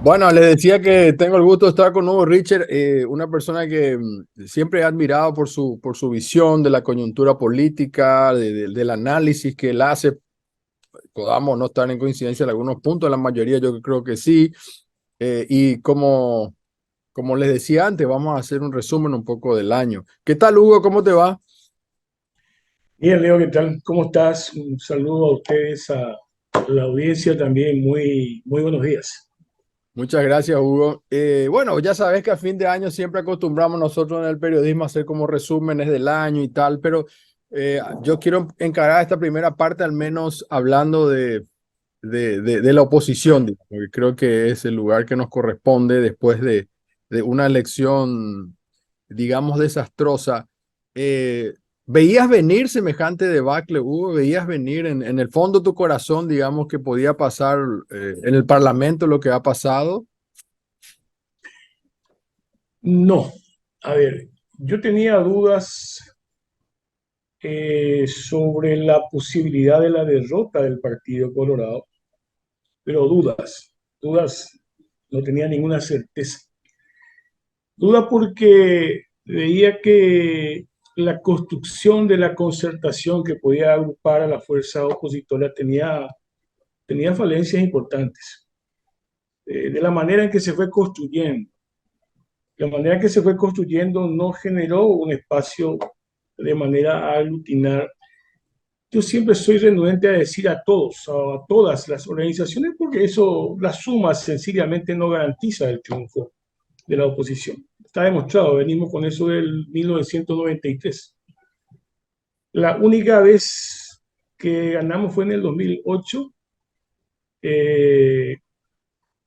Bueno, les decía que tengo el gusto de estar con Hugo Richard, una persona que siempre he admirado por su visión de la coyuntura política, del análisis que él hace. Podamos no estar en coincidencia en algunos puntos, en la mayoría yo creo que sí. Y como les decía antes, vamos a hacer un resumen un poco del año. ¿Qué tal, Hugo? ¿Cómo te va? Bien, Leo, ¿qué tal? ¿Cómo estás? Un saludo a ustedes, a la audiencia también. Muy buenos días. Muchas gracias, Hugo. Bueno, ya sabes que a fin de año siempre acostumbramos nosotros en el periodismo a hacer como resúmenes del año y tal, pero yo quiero encarar esta primera parte al menos hablando de la oposición, digamos, que creo que es el lugar que nos corresponde después de una elección, digamos, desastrosa. Eh, ¿Veías venir semejante debacle, Hugo? ¿Veías venir en el fondo de tu corazón, digamos, que podía pasar en el Parlamento lo que ha pasado? No, a ver, yo tenía dudas sobre la posibilidad de la derrota del Partido Colorado, pero dudas, no tenía ninguna certeza. Duda porque veía que la construcción de la concertación que podía agrupar a la fuerza opositora tenía falencias importantes. De la manera en que se fue construyendo. La manera que se fue construyendo no generó un espacio de manera a aglutinar. Yo siempre soy renuente a decir a todos, a todas las organizaciones, porque eso, la suma sencillamente no garantiza el triunfo de la oposición. Está demostrado, venimos con eso del 1993. La única vez que ganamos fue en el 2008, eh,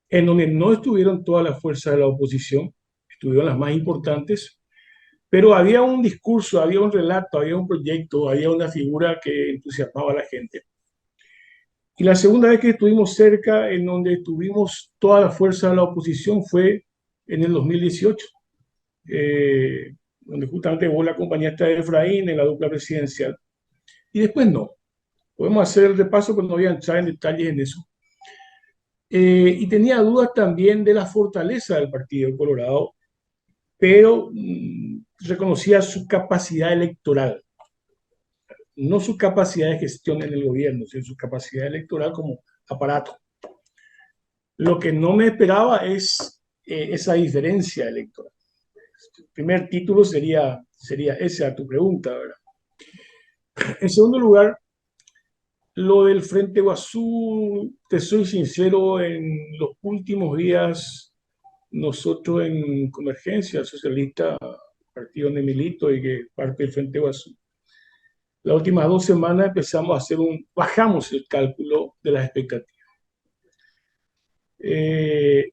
en donde no estuvieron todas las fuerzas de la oposición, estuvieron las más importantes, pero había un discurso, había un relato, había un proyecto, había una figura que entusiasmaba a la gente. Y la segunda vez que estuvimos cerca, en donde tuvimos toda la fuerza de la oposición, fue en el 2018, donde justamente vos la acompañaste a Efraín en la dupla presidencial. Y después no. Podemos hacer el repaso, pero no voy a entrar en detalles en eso. Y tenía dudas también de la fortaleza del Partido de Colorado, pero reconocía su capacidad electoral, no su capacidad de gestión en el gobierno, sino su capacidad electoral como aparato. Lo que no me esperaba es esa diferencia electoral. El primer título sería esa a tu pregunta, ¿verdad? En segundo lugar, lo del Frente Guazú, te soy sincero, en los últimos días nosotros en Convergencia Socialista, partido donde milito y que parte del Frente Guazú, las últimas 2 semanas empezamos a bajamos el cálculo de las expectativas. Eh,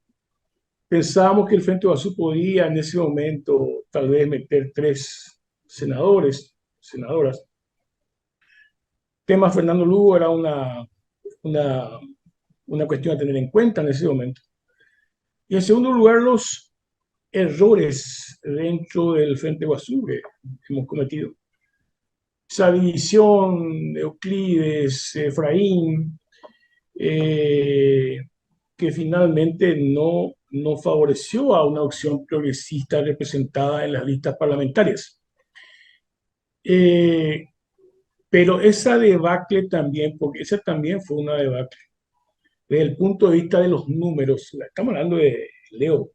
Pensábamos que el Frente Guazú podía en ese momento tal vez meter 3 senadores, senadoras. El tema Fernando Lugo era una, una cuestión a tener en cuenta en ese momento. Y en segundo lugar, los errores dentro del Frente Guazú que hemos cometido. Esa división, Euclides, Efraín, eh, que finalmente no favoreció a una opción progresista representada en las listas parlamentarias. Eh, pero esa debacle también, porque esa también fue una debacle, desde el punto de vista de los números, estamos hablando de, Leo,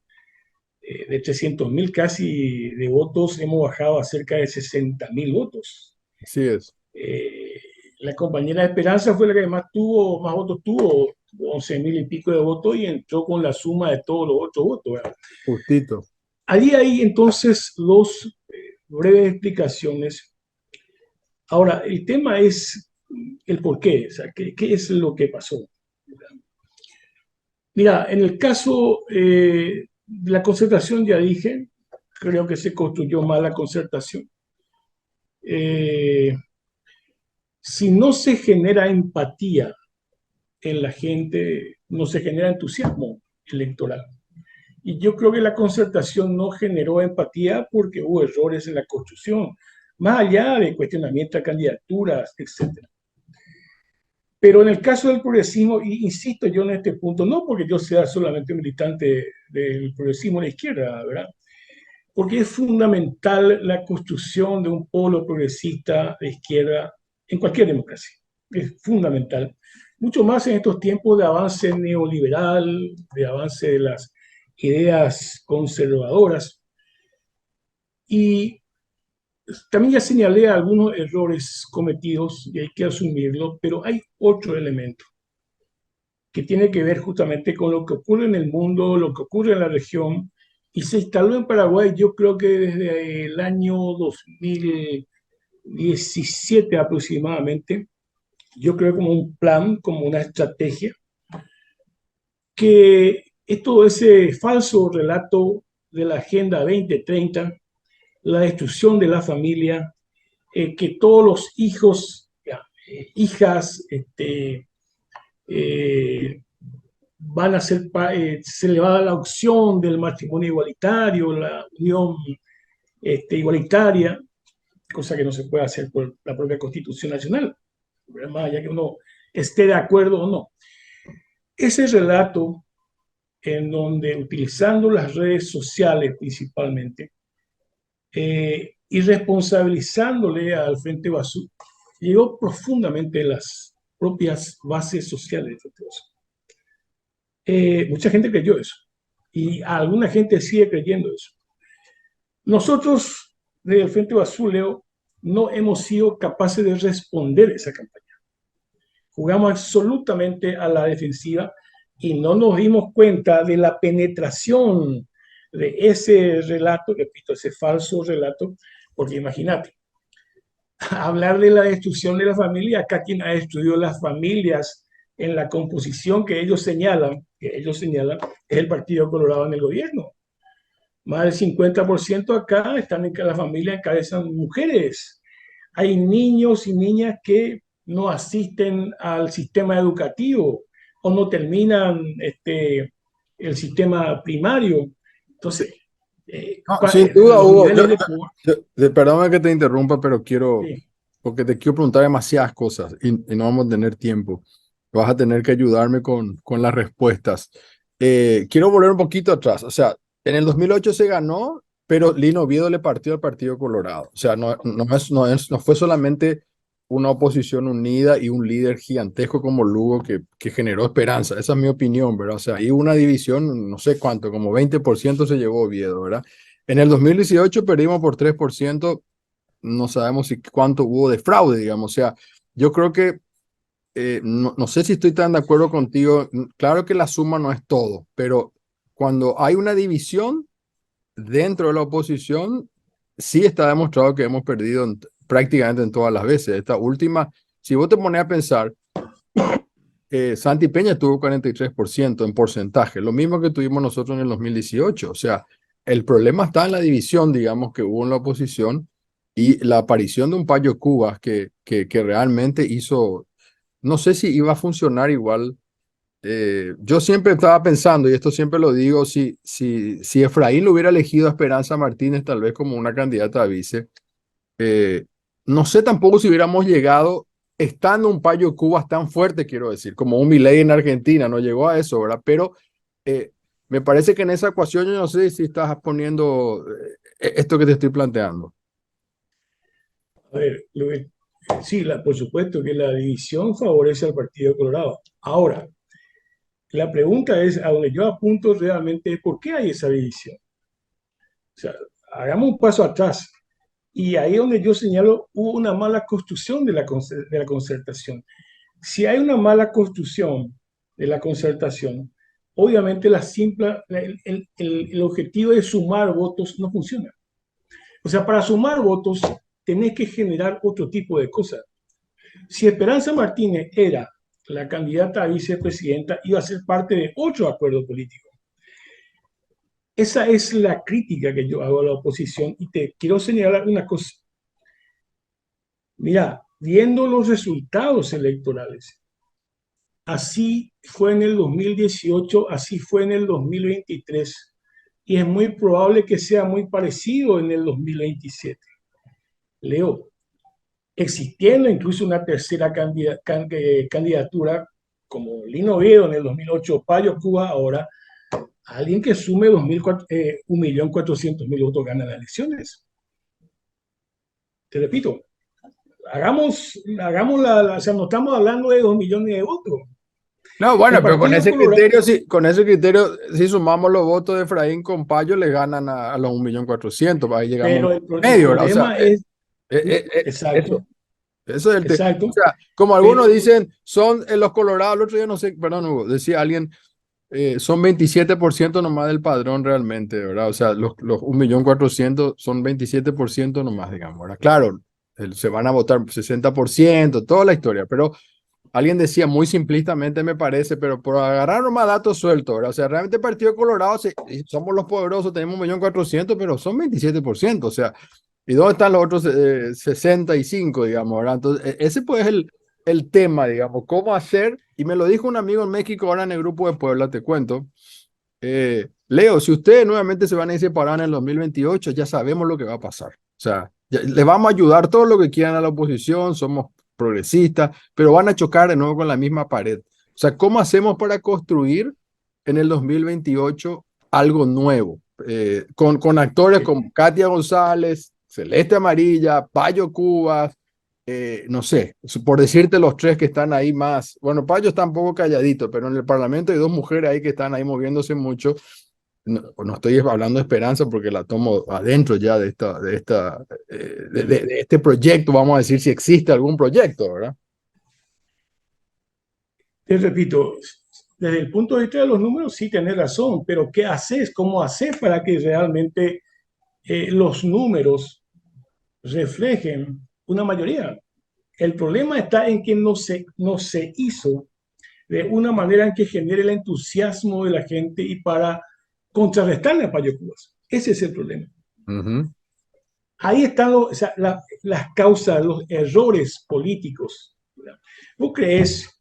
de 300.000 casi de votos, hemos bajado a cerca de 60.000 votos. Así es, Eh, la compañera Esperanza fue la que más votos tuvo, 11.000 y pico de votos y entró con la suma de todos los otros votos, ¿verdad? justito. Allí hay entonces dos breves explicaciones. Ahora, el tema es el por qué, o sea, qué es lo que pasó. Mira, en el caso de la concertación, ya dije, creo que se construyó mal la concertación. Eh, si no se genera empatía en la gente, no se genera entusiasmo electoral. Y yo creo que la concertación no generó empatía porque hubo errores en la construcción, más allá de cuestionamiento de candidaturas, etcétera. Pero en el caso del progresismo, y insisto yo en este punto, no porque yo sea solamente militante del progresismo de la izquierda, ¿verdad? Porque es fundamental la construcción de un polo progresista de izquierda en cualquier democracia. Es fundamental. Mucho más en estos tiempos de avance neoliberal, de avance de las ideas conservadoras. Y también ya señalé algunos errores cometidos y hay que asumirlo, pero hay otro elemento que tiene que ver justamente con lo que ocurre en el mundo, lo que ocurre en la región, y se instaló en Paraguay, yo creo que desde el año 2017 aproximadamente, yo creo como un plan, como una estrategia, que es todo ese falso relato de la Agenda 2030, la destrucción de la familia, que todos los hijos, hijas, eh, van a ser, se le va a dar la opción del matrimonio igualitario, la unión igualitaria, cosa que no se puede hacer por la propia Constitución Nacional, más allá que uno esté de acuerdo o no. Ese relato en donde utilizando las redes sociales principalmente y responsabilizándole al Frente Basú, llegó profundamente las propias bases sociales del Frente Basú. Mucha gente creyó eso y alguna gente sigue creyendo eso. Nosotros, del Frente Basuleo, no hemos sido capaces de responder esa campaña. Jugamos absolutamente a la defensiva y no nos dimos cuenta de la penetración de ese relato, repito, ese falso relato, porque imagínate, hablar de la destrucción de la familia, acá quien ha destruido las familias en la composición que ellos señalan, es el Partido Colorado en el gobierno. Más del 50% acá están en la familia, encabezan mujeres. Hay niños y niñas que no asisten al sistema educativo o no terminan el sistema primario. Entonces, No, sin duda, los Hugo, niveles de... perdóname que te interrumpa, pero quiero, Sí. porque te quiero preguntar demasiadas cosas y no vamos a tener tiempo. Vas a tener que ayudarme con las respuestas. Quiero volver un poquito atrás. O sea, en el 2008 se ganó, pero Lino Oviedo le partió al Partido Colorado. O sea, no fue solamente una oposición unida y un líder gigantesco como Lugo que generó esperanza. Esa es mi opinión, ¿verdad? O sea, hay una división, no sé cuánto, como 20% se llevó Oviedo, ¿verdad? En el 2018 perdimos por 3%, no sabemos si cuánto hubo de fraude, digamos. O sea, yo creo que no sé si estoy tan de acuerdo contigo. Claro que la suma no es todo, pero cuando hay una división dentro de la oposición, sí está demostrado que hemos perdido prácticamente en todas las veces. Esta última, si vos te pones a pensar, Santi Peña tuvo 43% en porcentaje, lo mismo que tuvimos nosotros en el 2018. O sea, el problema está en la división, digamos, que hubo en la oposición y la aparición de un Payo Cubas que realmente hizo, no sé si iba a funcionar igual. Yo siempre estaba pensando, y esto siempre lo digo, si Efraín lo hubiera elegido a Esperanza Martínez tal vez como una candidata a vice, eh, no sé tampoco si hubiéramos llegado estando un Payo Cubas tan fuerte, quiero decir, como un Milei en Argentina, no llegó a eso, ¿verdad? Pero eh, me parece que en esa ecuación yo no sé si estás poniendo esto que te estoy planteando. A ver, sí, por supuesto que la división favorece al Partido Colorado. Ahora, la pregunta es, a donde yo apunto realmente es por qué hay esa división. O sea, hagamos un paso atrás. Y ahí es donde yo señalo, hubo una mala construcción de de la concertación. Si hay una mala construcción de la concertación, obviamente el objetivo de sumar votos no funciona. O sea, para sumar votos tenés que generar otro tipo de cosas. Si Esperanza Martínez era la candidata a vicepresidenta, iba a ser parte de otro acuerdo político. Esa es la crítica que yo hago a la oposición y te quiero señalar una cosa. Mira, viendo los resultados electorales, así fue en el 2018, así fue en el 2023 y es muy probable que sea muy parecido en el 2027. Leo, existiendo incluso una tercera candidatura como Lino Oviedo en el 2008, Payo Cuba ahora, alguien que sume 1.400.000 votos gana las elecciones. Te repito, hagamos o sea, no estamos hablando de 2 millones de votos. No, El bueno, pero Partido Colorado, con ese criterio, si sumamos los votos de Efraín con Payo, le ganan a los 1.400.000, ahí llegamos pero a el medio, ¿verdad? O sea, problema es, eso. exacto, Eso es el tema. O exacto, sea, como algunos pero, dicen, son los colorados, el otro día no sé, perdón, Hugo, decía alguien, son 27% nomás del padrón realmente, ¿verdad? O sea, los 1.400.000 son 27% nomás, digamos, ¿verdad? Claro, se van a votar 60%, toda la historia, pero alguien decía muy simplistamente, me parece, pero por agarrar nomás datos sueltos, ¿verdad? O sea, realmente el Partido de Colorado, somos los poderosos, tenemos 1.400.000, pero son 27%, o sea, ¿y dónde están los otros 65, digamos, ¿verdad? Entonces, ese pues es el tema, digamos, cómo hacer, y me lo dijo un amigo en México ahora en el grupo de Puebla, te cuento. Leo, si ustedes nuevamente se van a ir separados en el 2028, ya sabemos lo que va a pasar. O sea, le vamos a ayudar todo lo que quieran a la oposición, somos progresistas, pero van a chocar de nuevo con la misma pared. O sea, ¿cómo hacemos para construir en el 2028 algo nuevo? Con actores como Katia González, Celeste Amarilla, Payo Cubas, no sé, por decirte los tres que están ahí más. Bueno, Payo está un poco calladito, pero en el Parlamento hay dos mujeres ahí que están ahí moviéndose mucho. No estoy hablando de esperanza porque la tomo adentro ya de este proyecto, vamos a decir si existe algún proyecto, ¿verdad? te repito, desde el punto de vista de los números sí tenés razón, pero ¿qué haces? ¿Cómo haces para que realmente los números reflejen una mayoría? El problema está en que no se hizo de una manera en que genere el entusiasmo de la gente y para contrarrestarle a Payo Cubas. Ese es el problema. Ujú. Ahí están o sea, las causas, los errores políticos. ¿Verdad? ¿Vos crees?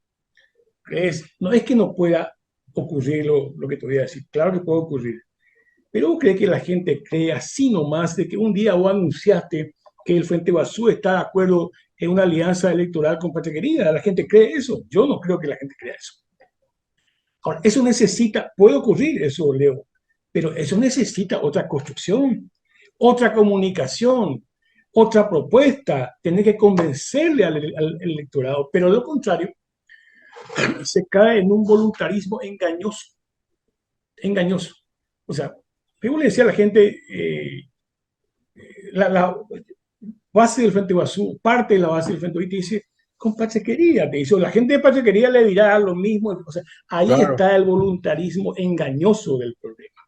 No es que no pueda ocurrir lo que te voy a decir, claro que puede ocurrir, pero vos crees que la gente cree así nomás de que un día vos anunciaste que el Frente Basú está de acuerdo en una alianza electoral con Patria Querida. ¿La gente cree eso? Yo no creo que la gente crea eso. Ahora, eso necesita, puede ocurrir eso, Leo, pero eso necesita otra construcción, otra comunicación, otra propuesta, tener que convencerle al electorado, pero de lo contrario, se cae en un voluntarismo engañoso, engañoso. O sea, yo le decía a la gente, la base del Frente Guazú, parte de la base del Frente Guazú, te dice, con pachequería, te dice, o la gente de pachequería le dirá lo mismo, o sea, ahí Claro. está el voluntarismo engañoso del problema.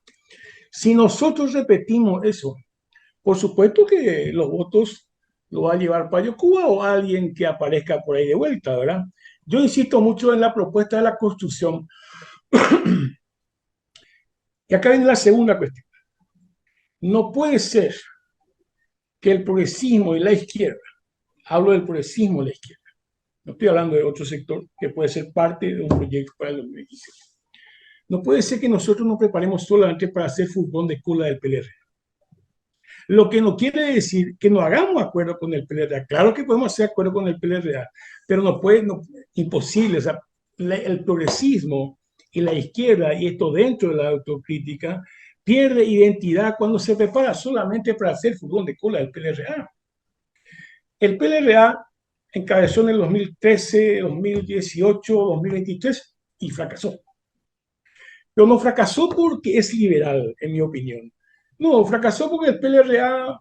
Si nosotros repetimos eso, por supuesto que los votos lo va a llevar Payo Cuba o alguien que aparezca por ahí de vuelta, ¿verdad? Yo insisto mucho en la propuesta de la construcción. Y acá viene la segunda cuestión. No puede ser que el progresismo y la izquierda, hablo del progresismo y la izquierda, no estoy hablando de otro sector que puede ser parte de un proyecto para el 2027. No puede ser que nosotros nos preparemos solamente para hacer fútbol de cola del PLR. Lo que no quiere decir que no hagamos acuerdo con el PLRA. Claro que podemos hacer acuerdo con el PLRA, pero no puede, no, imposible. O sea, el progresismo y la izquierda, y esto dentro de la autocrítica, pierde identidad cuando se prepara solamente para hacer fútbol de cola del PLRA. El PLRA encabezó en el 2013, 2018, 2023 y fracasó. Pero no fracasó porque es liberal, en mi opinión. No, fracasó porque el PLRA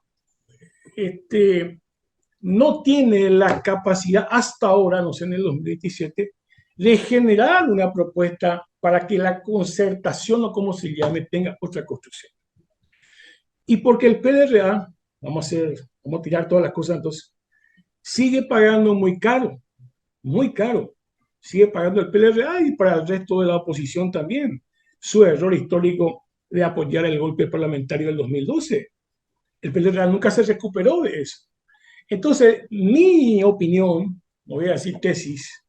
no tiene la capacidad hasta ahora, no sé, en el 2017, de generar una propuesta para que la concertación o como se llame tenga otra construcción. Y porque el PLRA, vamos a tirar todas las cosas entonces, sigue pagando muy caro, sigue pagando el PLRA y para el resto de la oposición también. Su error histórico de apoyar el golpe parlamentario del 2012. El PLRA nunca se recuperó de eso. Entonces, mi opinión, no voy a decir tesis,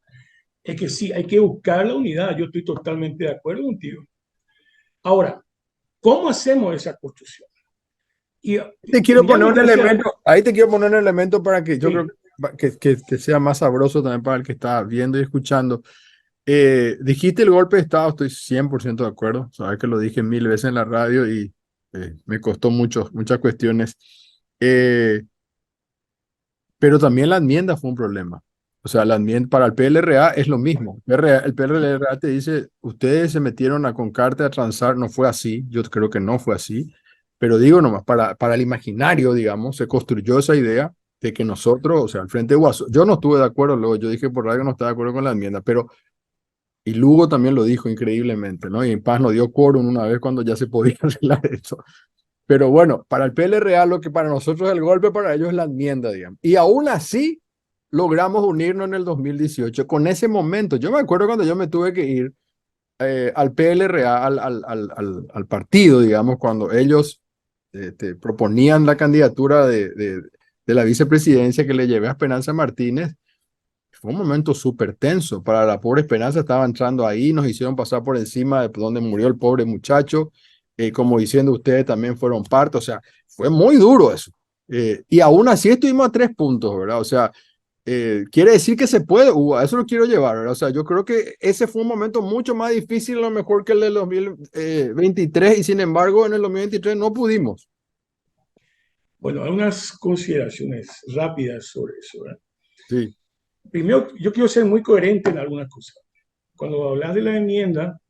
es que sí, hay que buscar la unidad. Yo estoy totalmente de acuerdo contigo. Ahora, ¿cómo hacemos esa construcción? Y Te quiero ya poner lo un puse, elemento, ahí te quiero poner un elemento para que yo creo sí, que que sea más sabroso también para el que está viendo y escuchando. Dijiste el golpe de Estado, estoy 100% de acuerdo. Sabes que lo dije 1000 veces en la radio y me costó muchas cuestiones. Eh, pero también la enmienda fue un problema. O sea, la enmienda para el PLRA es lo mismo. El PLRA te dice, ustedes se metieron a Concarte a transar, no fue así. Yo creo que no fue así. Pero digo nomás, para el imaginario, digamos, se construyó esa idea de que nosotros, o sea, al Frente Guaso, yo no estuve de acuerdo, luego yo dije por radio que no estaba de acuerdo con la enmienda, pero y Lugo también lo dijo increíblemente, ¿no? Y en paz nos dio quórum una vez cuando ya se podía arreglar eso. Pero bueno, para el PLRA lo que para nosotros es el golpe, para ellos es la enmienda, digamos. Y aún así logramos unirnos en el 2018. Con ese momento, yo me acuerdo cuando yo me tuve que ir al PLRA, al partido, digamos, cuando ellos te proponían la candidatura de la vicepresidencia que le llevé a Esperanza Martínez. Fue un momento súper tenso. Para la pobre Esperanza estaba entrando ahí, nos hicieron pasar por encima de donde murió el pobre muchacho, como diciendo ustedes también fueron parte, o sea, fue muy duro eso. Y aún así estuvimos a 3 puntos, ¿verdad? O sea, quiere decir que se puede, Hugo, a eso lo quiero llevar, ¿verdad? O sea, yo creo que ese fue un momento mucho más difícil, a lo mejor que el del 2023, y sin embargo en el 2023 no pudimos. Bueno, hay unas consideraciones rápidas sobre eso, ¿verdad? Sí, Primero, yo quiero ser muy coherente en algunas cosas. Cuando hablas de la enmienda,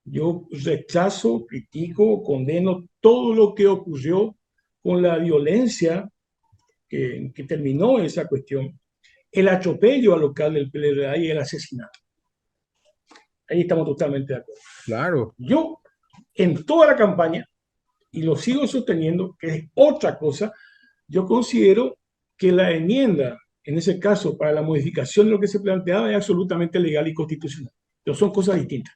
yo rechazo, critico, condeno todo lo que ocurrió con la violencia que terminó esa cuestión, el atropello al local del PLRA y el asesinato. Ahí estamos totalmente de acuerdo. claro. Yo, en toda la campaña, y lo sigo sosteniendo, que es otra cosa, yo considero que la enmienda, en ese caso, para la modificación de lo que se planteaba, es absolutamente legal y constitucional. Pero son cosas distintas.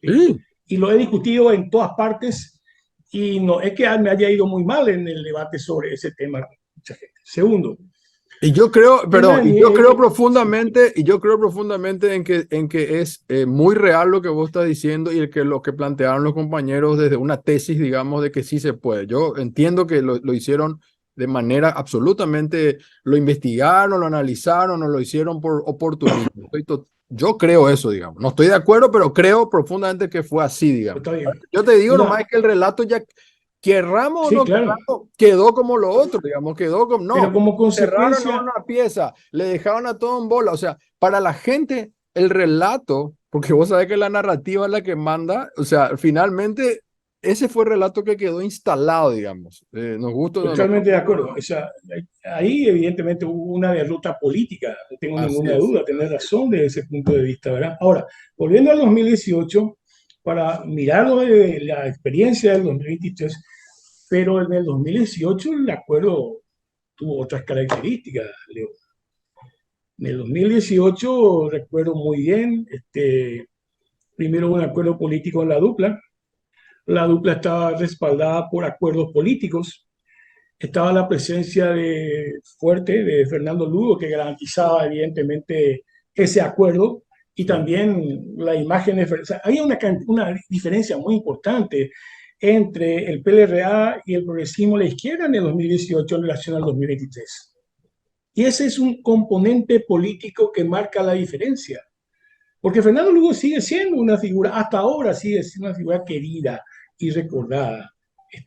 ¿Sí? Sí. Y lo he discutido en todas partes y no es que me haya ido muy mal en el debate sobre ese tema. Mucha gente. Segundo, Y yo creo, en perdón, la, y yo creo sí, profundamente en que es muy real lo que vos estás diciendo y lo que plantearon los compañeros desde una tesis, digamos, de que sí se puede. Yo entiendo que lo hicieron de manera absolutamente, lo investigaron, lo analizaron o lo hicieron por oportunismo. Yo creo eso, digamos. No estoy de acuerdo, pero creo profundamente que fue así, digamos. está bien. Yo te digo nomás Una, que el relato ya, querramos o sí, no claro, querramos, quedó como lo otro, digamos, quedó como, pero no. como Cerraron consecuencia, una pieza, le dejaron a todo en bola. O sea, para la gente, el relato, porque vos sabés que la narrativa es la que manda, o sea, finalmente ese fue el relato que quedó instalado, digamos. Nos gusta o no. totalmente de acuerdo. O sea, ahí evidentemente hubo una derrota política, no tengo Así ninguna es. duda, tener razón de ese punto de vista, ¿verdad? Ahora, volviendo al 2018, para mirarlo de la experiencia del 2023, pero en el 2018 el acuerdo tuvo otras características, Leo. En el 2018 recuerdo muy bien, primero un acuerdo político en la dupla estaba respaldada por acuerdos políticos, estaba la presencia fuerte de Fernando Lugo, que garantizaba evidentemente ese acuerdo, y Sí. también la imagen de... O sea, había una diferencia muy importante entre el PLRA y el progresismo a la izquierda en el 2018 en relación al 2023. Y ese es un componente político que marca la diferencia. Porque Fernando Lugo sigue siendo una figura, hasta ahora sigue siendo una figura querida y recordada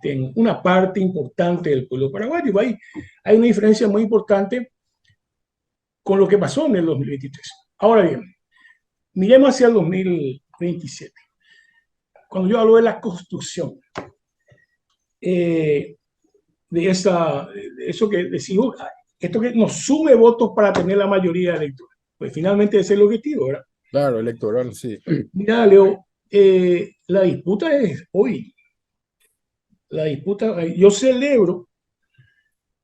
en una parte importante del pueblo paraguayo. Hay una diferencia muy importante con lo que pasó en el 2023. Ahora bien, miremos hacia el 2027. Cuando yo hablo de la construcción, de eso que decimos, esto que nos sube votos para tener la mayoría electoral. Pues finalmente ese es el objetivo, ¿verdad? Claro, electoral, sí. Mira, Leo, la disputa es hoy. La disputa, yo celebro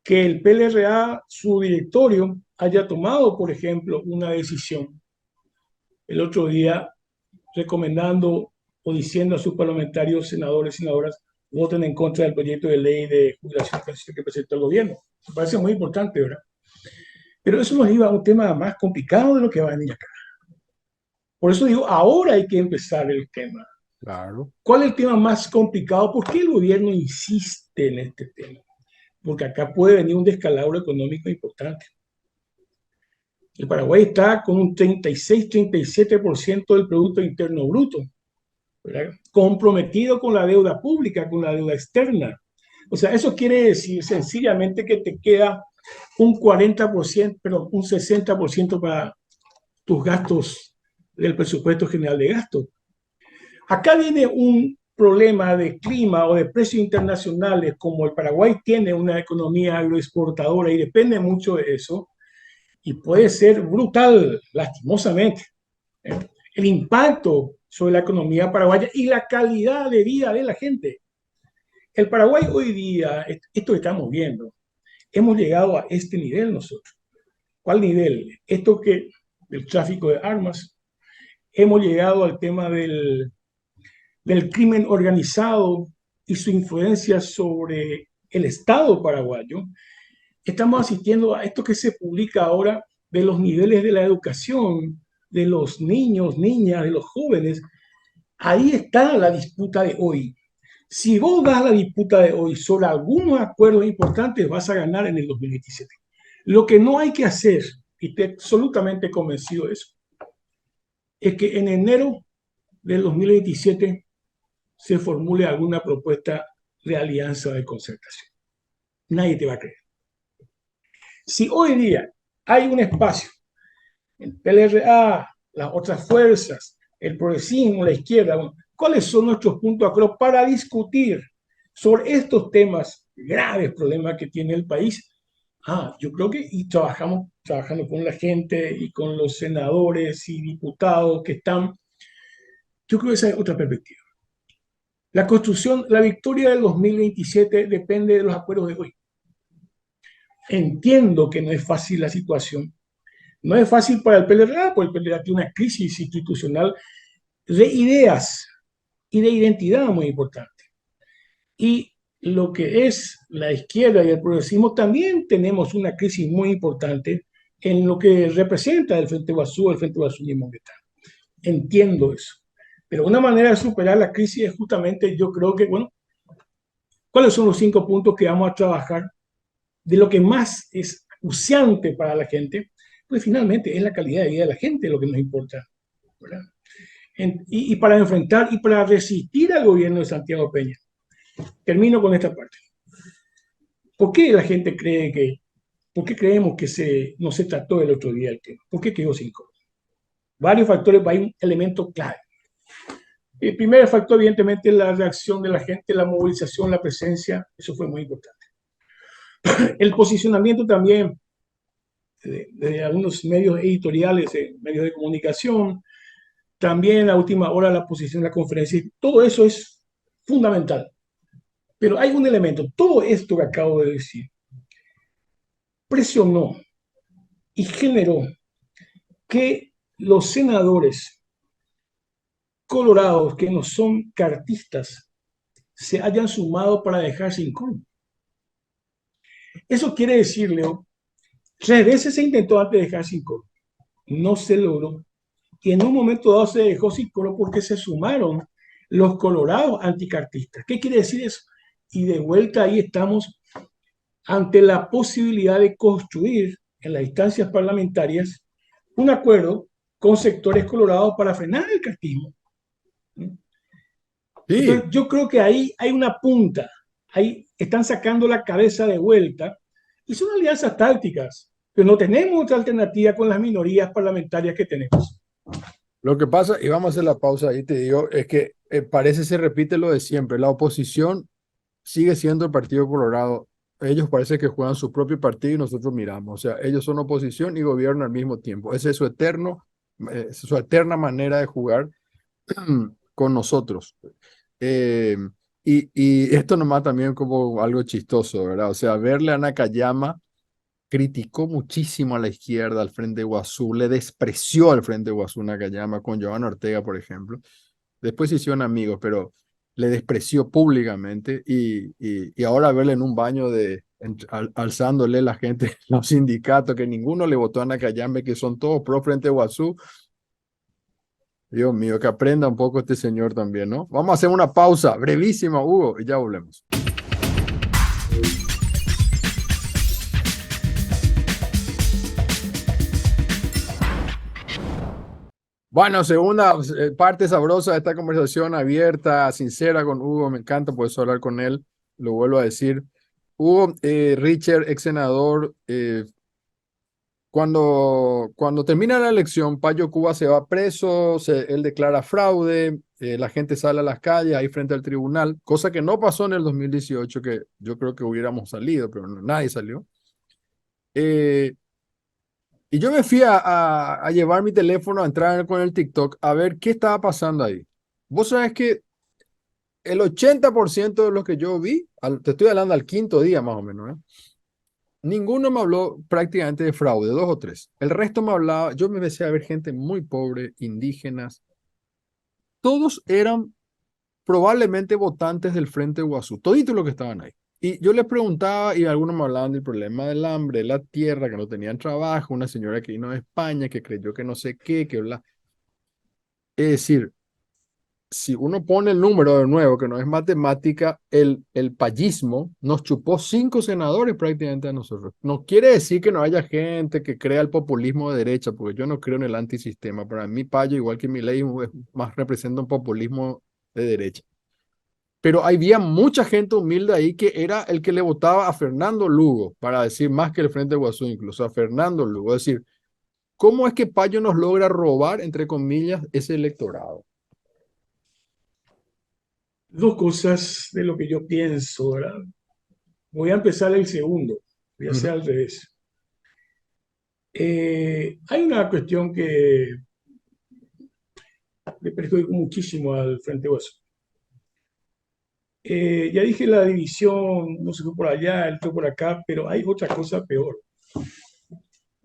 que el PLRA, su directorio, haya tomado, por ejemplo, una decisión el otro día recomendando o diciendo a sus parlamentarios, senadores y senadoras, voten en contra del proyecto de ley de jubilación que presentó el gobierno. Me parece muy importante, ¿verdad? Pero eso nos lleva a un tema más complicado de lo que va a venir acá. Por eso digo, ahora hay que empezar el tema. Claro. ¿Cuál es el tema más complicado? ¿Por qué el gobierno insiste en este tema? Porque acá puede venir un descalabro económico importante. El Paraguay está con un 36-37% del Producto Interno Bruto, ¿verdad? Comprometido con la deuda pública, con la deuda externa. O sea, eso quiere decir sencillamente que te queda un 40%, perdón, un 60% para tus gastos del presupuesto general de gasto. Acá viene un problema de clima o de precios internacionales, como el Paraguay tiene una economía agroexportadora y depende mucho de eso, y puede ser brutal, lastimosamente, el impacto sobre la economía paraguaya y la calidad de vida de la gente. El Paraguay hoy día, esto que estamos viendo, hemos llegado a este nivel nosotros. ¿Cuál nivel? Esto que del tráfico de armas, hemos llegado al tema del crimen organizado y su influencia sobre el Estado paraguayo. Estamos asistiendo a esto que se publica ahora de los niveles de la educación, de los niños, niñas, de los jóvenes. Ahí está la disputa de hoy. Si vos das la disputa de hoy sobre algunos acuerdos importantes, vas a ganar en el 2027. Lo que no hay que hacer, y estoy absolutamente convencido de eso, es que en enero del 2027 se formule alguna propuesta de alianza de concertación. Nadie te va a creer. Si hoy día hay un espacio, el PLRA, las otras fuerzas, el progresismo, la izquierda, ¿cuáles son nuestros puntos de acuerdo para discutir sobre estos temas, graves problemas que tiene el país? Yo creo que y trabajando con la gente y con los senadores y diputados que están, yo creo que esa es otra perspectiva. La construcción, la victoria del 2027 depende de los acuerdos de hoy. Entiendo que no es fácil la situación. No es fácil para el PLRA, porque el PLRA tiene una crisis institucional de ideas y de identidad muy importante. Y lo que es la izquierda y el progresismo también tenemos una crisis muy importante en lo que representa el Frente Guasú y Monguetá. Entiendo eso. Pero una manera de superar la crisis es justamente, yo creo que, bueno, ¿cuáles son los 5 puntos que vamos a trabajar de lo que más es acuciante para la gente? Pues finalmente es la calidad de vida de la gente lo que nos importa, ¿verdad? Y para enfrentar y para resistir al gobierno de Santiago Peña. Termino con esta parte. ¿Por qué la gente cree que, por qué creemos que no se trató el otro día el tema? ¿Por qué quedó sin cobro? Varios factores, hay un elemento clave. El primer factor, evidentemente, es la reacción de la gente, la movilización, la presencia, eso fue muy importante. El posicionamiento también de algunos medios editoriales, medios de comunicación, también a última hora la posición de la conferencia, todo eso es fundamental. Pero hay un elemento, todo esto que acabo de decir, presionó y generó que los senadores colorados que no son cartistas se hayan sumado para dejar sin coro. Eso quiere decir, Leo, 3 veces se intentó antes de dejar sin coro, no se logró. Y en un momento dado se dejó sin coro porque se sumaron los colorados anticartistas. ¿Qué quiere decir eso? Y de vuelta ahí estamos ante la posibilidad de construir en las instancias parlamentarias un acuerdo con sectores colorados para frenar el cartismo. Sí. Entonces, yo creo que ahí hay una punta, ahí están sacando la cabeza de vuelta y son alianzas tácticas, pero no tenemos otra alternativa con las minorías parlamentarias que tenemos. Lo que pasa, y vamos a hacer la pausa ahí, te digo, es que parece se repite lo de siempre. La oposición sigue siendo el Partido Colorado. Ellos parece que juegan su propio partido y nosotros miramos. O sea, ellos son oposición y gobiernan al mismo tiempo. Esa es su eterna manera de jugar con nosotros. Y esto nomás también como algo chistoso, ¿verdad? O sea, verle a Nakayama criticó muchísimo a la izquierda, al Frente Guasú, le despreció al Frente Guasú Nakayama con Joana Ortega, por ejemplo. Después se hicieron amigos, pero le despreció públicamente y ahora verle en un baño alzándole la gente, los sindicatos, que ninguno le votó a Nakayama, que son todos pro Frente Guasú. Dios mío, que aprenda un poco este señor también, ¿no? Vamos a hacer una pausa brevísima, Hugo, y ya volvemos. Bueno, segunda parte sabrosa de esta conversación abierta, sincera con Hugo. Me encanta poder hablar con él. Lo vuelvo a decir. Hugo, Richard, ex senador, cuando termina la elección, Payo Cuba se va preso, él declara fraude, la gente sale a las calles ahí frente al tribunal, cosa que no pasó en el 2018, que yo creo que hubiéramos salido, pero nadie salió. Eh, y yo me fui a llevar mi teléfono, a entrar con el TikTok, a ver qué estaba pasando ahí. Vos sabés que el 80% de lo que yo vi, te estoy hablando al quinto día más o menos, ¿eh? Ninguno me habló prácticamente de fraude, dos o tres. El resto me hablaba, yo me empecé a ver gente muy pobre, indígenas. Todos eran probablemente votantes del Frente Guazú, toditos los que estaban ahí. Y yo les preguntaba y algunos me hablaban del problema del hambre, de la tierra, que no tenían trabajo, una señora que vino de España, que creyó que no sé qué, que bla. Es decir, si uno pone el número de nuevo, que no es matemática, el payismo nos chupó 5 senadores prácticamente a nosotros. No quiere decir que no haya gente que crea el populismo de derecha, porque yo no creo en el antisistema. Para mí, Payo, igual que Milei, más representa un populismo de derecha. Pero había mucha gente humilde ahí que era el que le votaba a Fernando Lugo, para decir más que el Frente Guasú, incluso a Fernando Lugo. Es decir, ¿cómo es que Payo nos logra robar, entre comillas, ese electorado? Dos cosas de lo que yo pienso, ¿verdad? Voy a empezar el segundo, voy a hacer Ujú. al revés. Hay una cuestión que le perjudicó muchísimo al Frente Oso. Ya dije la división, no se fue por allá, él fue por acá, pero hay otra cosa peor,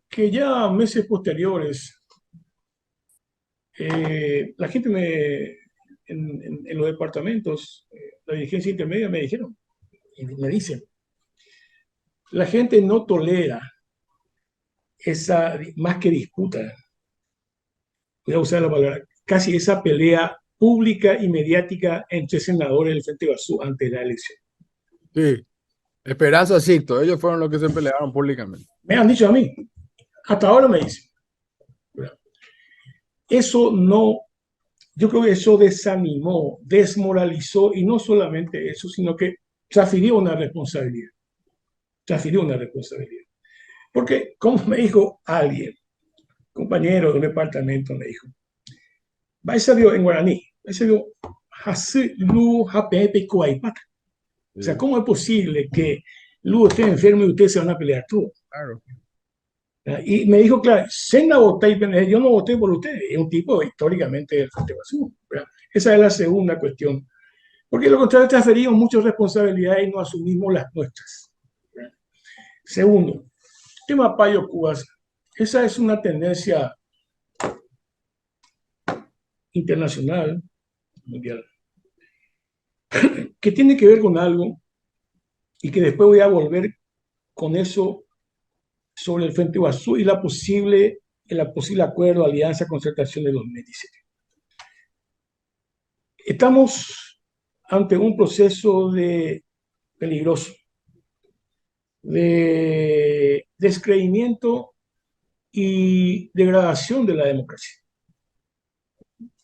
que ya meses posteriores, la gente en los departamentos, la dirigencia intermedia me dijeron, y me dicen, la gente no tolera esa, más que disputa, voy a usar la palabra, casi esa pelea pública y mediática entre senadores del Frente Basú antes de la elección. Sí, Esperanza Cicto, ellos fueron los que se pelearon públicamente. Me han dicho a mí, hasta ahora me dicen. Eso no, yo creo que eso desanimó, desmoralizó, y no solamente eso, sino que transfirió una responsabilidad. Transfirió una responsabilidad. Porque, como me dijo alguien, compañero de un departamento, me dijo, va a ser en guaraní, va a ser Lu Hapepe Kuaipata. O sea, Sí, ¿cómo es posible que Lu esté enfermo y ustedes se van a pelear todos? claro. Y me dijo, claro, Sena voté, yo no voté por ustedes, es un tipo históricamente del Frente Basú. Esa es la segunda cuestión. Porque lo contrario, transferimos muchas responsabilidades y no asumimos las nuestras. Segundo, tema Payo Cubas. Esa es una tendencia internacional, mundial, que tiene que ver con algo y que después voy a volver con eso sobre el Frente Basú y la posible acuerdo, alianza, concertación de 2017. Estamos ante un proceso peligroso de descreimiento y degradación de la democracia.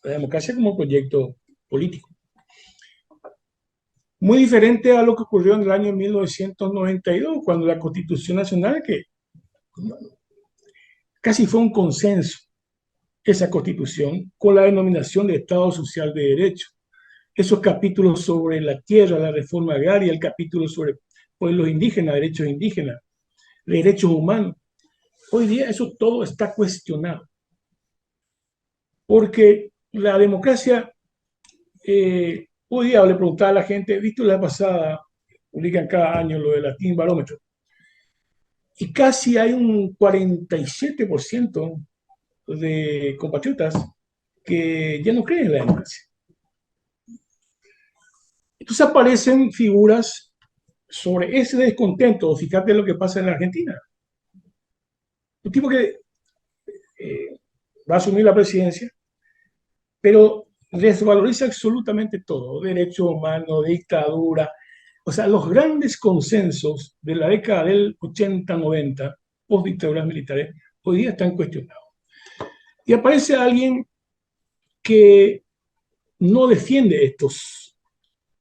La democracia como proyecto político. Muy diferente a lo que ocurrió en el año 1992, cuando la Constitución Nacional, que casi fue un consenso, esa constitución, con la denominación de Estado Social de Derecho. Esos capítulos sobre la tierra, la reforma agraria, el capítulo sobre pueblos indígenas, derechos humanos. Hoy día eso todo está cuestionado, porque la democracia, hoy día le preguntaba a la gente, visto la pasada, publican cada año lo del Latin Barómetro, y casi hay un 47% de compatriotas que ya no creen en la democracia. Entonces aparecen figuras sobre ese descontento. Fíjate lo que pasa en la Argentina. Un tipo que va a asumir la presidencia, pero desvaloriza absolutamente todo, derechos humanos, dictadura, o sea, los grandes consensos de la década del 80-90, post dictaduras militares, hoy día están cuestionados. Y aparece alguien que no defiende estos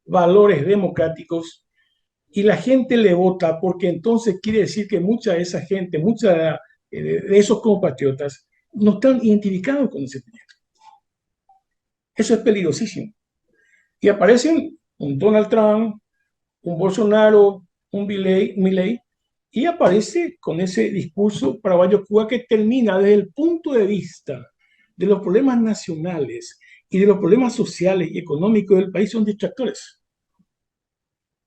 valores democráticos y la gente le vota porque entonces quiere decir que mucha de esa gente, mucha de esos compatriotas no están identificados con ese proyecto. Eso es peligrosísimo. Y aparecen un Donald Trump, un Bolsonaro, un Milei, y aparece con ese discurso para Cuba que termina desde el punto de vista de los problemas nacionales y de los problemas sociales y económicos del país son distractores.